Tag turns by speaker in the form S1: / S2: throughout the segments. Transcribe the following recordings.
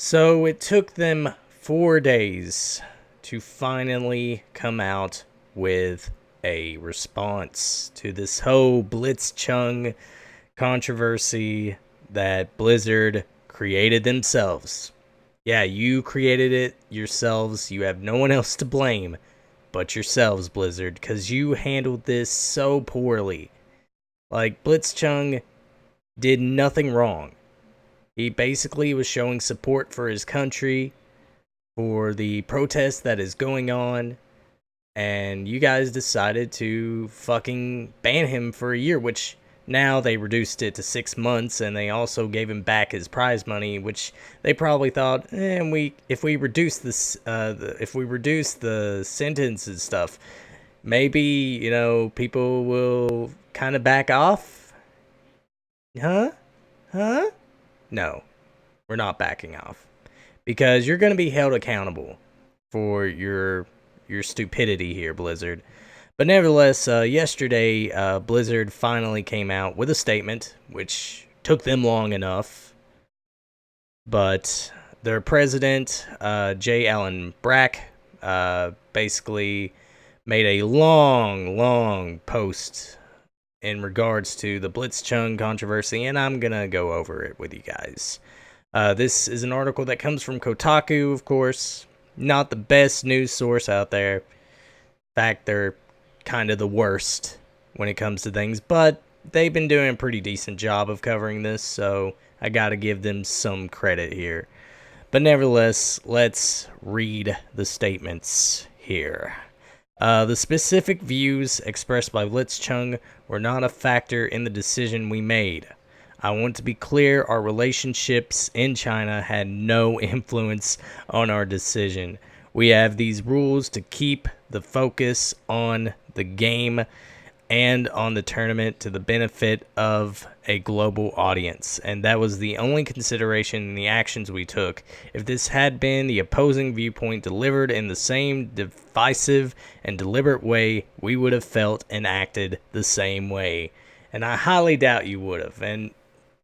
S1: So it took them 4 days to finally come out with a response to this whole BlitzChung controversy that Blizzard created themselves. Yeah, you created it yourselves. You have no one else to blame but yourselves, Blizzard, because you handled this so poorly. Like, BlitzChung did nothing wrong. He basically was showing support for his country, for the protest that is going on, and you guys decided to fucking ban him for a year, which now they reduced it to 6 months, and they also gave him back his prize money, which they probably thought, if we reduce this, if we reduce the sentence and stuff, maybe people will kind of back off. Huh? No, we're not backing off because you're going to be held accountable for your stupidity here, Blizzard. But nevertheless, yesterday, Blizzard finally came out with a statement, which took them long enough. But their president, J. Allen Brack, basically made a long post in regards to the BlitzChung controversy, and I'm going to go over it with you guys. This is an article that comes from Kotaku, of course. Not the best news source out there. In fact, they're kind of the worst when it comes to things, but they've been doing a pretty decent job of covering this, so I gotta give them some credit here. But nevertheless, let's read the statements here. The specific views expressed by BlitzChung were not a factor in the decision we made. I want to be clear, our relationships in China had no influence on our decision. We have these rules to keep the focus on the game and on the tournament to the benefit of a global audience. And that was the only consideration in the actions we took. If this had been the opposing viewpoint delivered in the same divisive and deliberate way, we would have felt and acted the same way. And I highly doubt you would have. And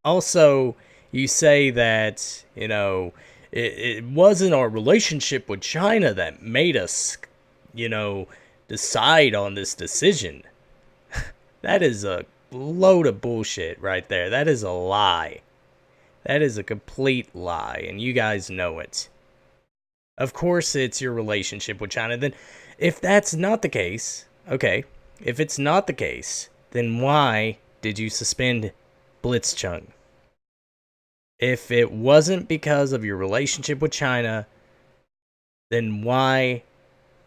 S1: also, you say that, it wasn't our relationship with China that made us, decide on this decision. That is a load of bullshit right there. That is a lie. That is a complete lie, and you guys know it. Of course it's your relationship with China. Then, if that's not the case, okay, if it's not the case, then why did you suspend BlitzChung? If it wasn't because of your relationship with China, then why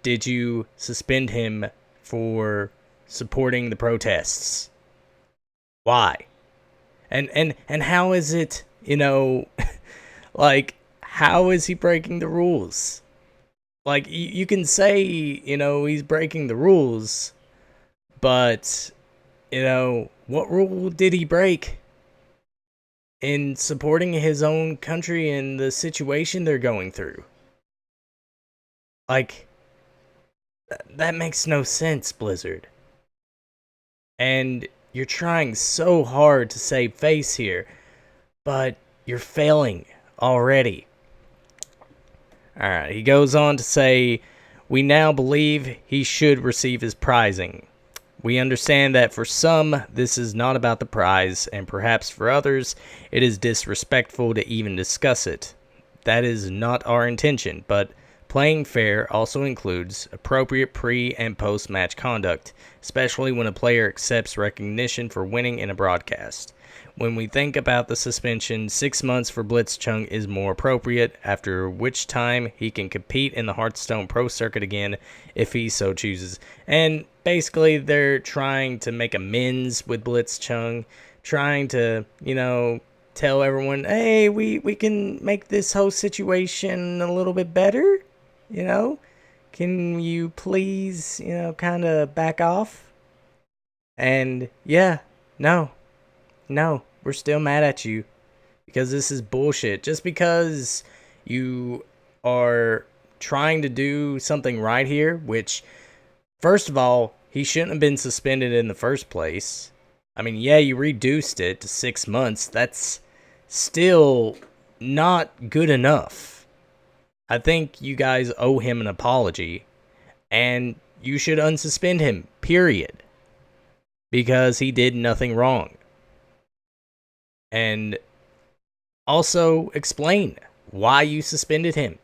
S1: did you suspend him for supporting the protests? Why? And how is it, like, how is he breaking the rules? Like, you can say, he's breaking the rules, but, what rule did he break in supporting his own country and the situation they're going through? Like, that makes no sense, Blizzard. And you're trying so hard to save face here, but you're failing already. Alright, he goes on to say, we now believe he should receive his prizing. We understand that for some, this is not about the prize, and perhaps for others, it is disrespectful to even discuss it. That is not our intention, but playing fair also includes appropriate pre- and post-match conduct, especially when a player accepts recognition for winning in a broadcast. When we think about the suspension, 6 months for BlitzChung is more appropriate, after which time he can compete in the Hearthstone Pro Circuit again if he so chooses. And basically, they're trying to make amends with BlitzChung, trying to, tell everyone, hey, we can make this whole situation a little bit better, Can you please, kind of back off? And, yeah, no, we're still mad at you because this is bullshit. Just because you are trying to do something right here, which, first of all, he shouldn't have been suspended in the first place. I mean, yeah, you reduced it to 6 months. That's still not good enough. I think you guys owe him an apology, and you should unsuspend him, period. Because he did nothing wrong. And also explain why you suspended him.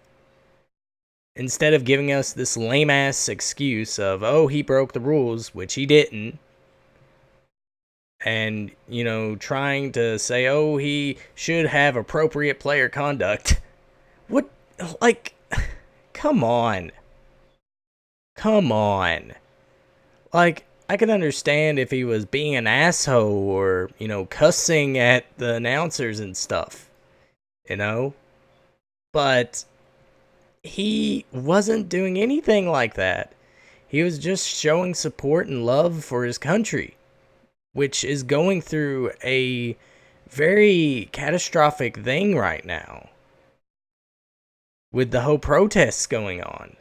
S1: Instead of giving us this lame-ass excuse of, oh, he broke the rules, which he didn't. And, trying to say, oh, he should have appropriate player conduct. What? Like, come on. Come on. Like, I can understand if he was being an asshole or, cussing at the announcers and stuff. But he wasn't doing anything like that. He was just showing support and love for his country, which is going through a very catastrophic thing right now with the whole protests going on.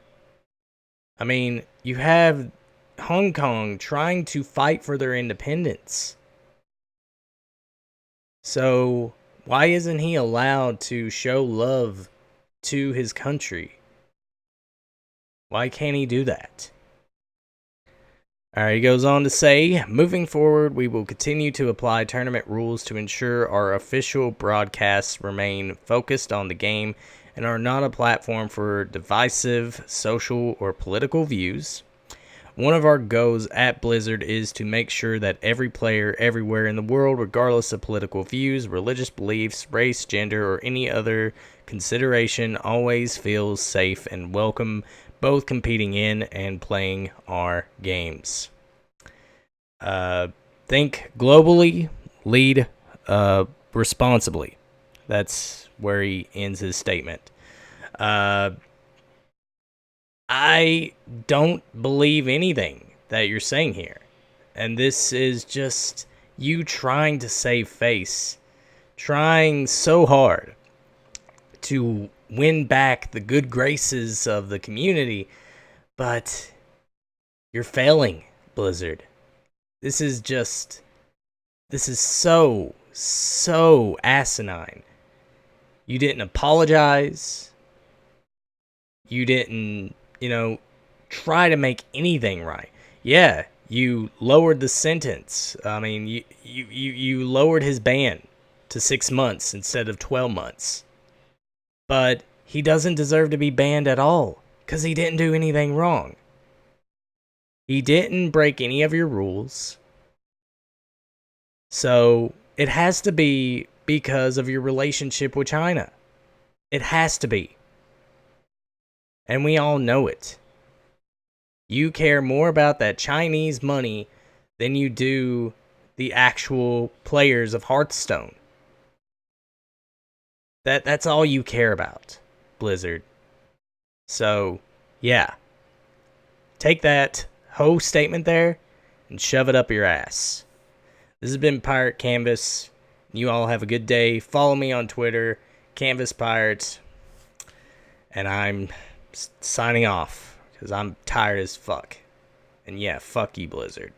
S1: I mean, you have Hong Kong trying to fight for their independence. So, why isn't he allowed to show love to his country? Why can't he do that? Alright, he goes on to say, moving forward, we will continue to apply tournament rules to ensure our official broadcasts remain focused on the game and are not a platform for divisive social or political views. One of our goals at Blizzard is to make sure that every player everywhere in the world, regardless of political views, religious beliefs, race, gender, or any other consideration, always feels safe and welcome, both competing in and playing our games. Think globally, lead responsibly. That's where he ends his statement. I don't believe anything that you're saying here. And this is just you trying to save face. Trying so hard to win back the good graces of the community. But you're failing, Blizzard. This is so asinine. You didn't apologize. You didn't, try to make anything right. Yeah, you lowered the sentence. I mean, you lowered his ban to 6 months instead of 12 months. But he doesn't deserve to be banned at all because he didn't do anything wrong. He didn't break any of your rules. So it has to be because of your relationship with China. It has to be. And we all know it. You care more about that Chinese money than you do the actual players of Hearthstone. That's all you care about, Blizzard. So, yeah. Take that whole statement there and shove it up your ass. This has been Pirate Canvas. You all have a good day. Follow me on Twitter, Canvas Pirates. And I'm signing off because I'm tired as fuck. And yeah, fuck you, Blizzard.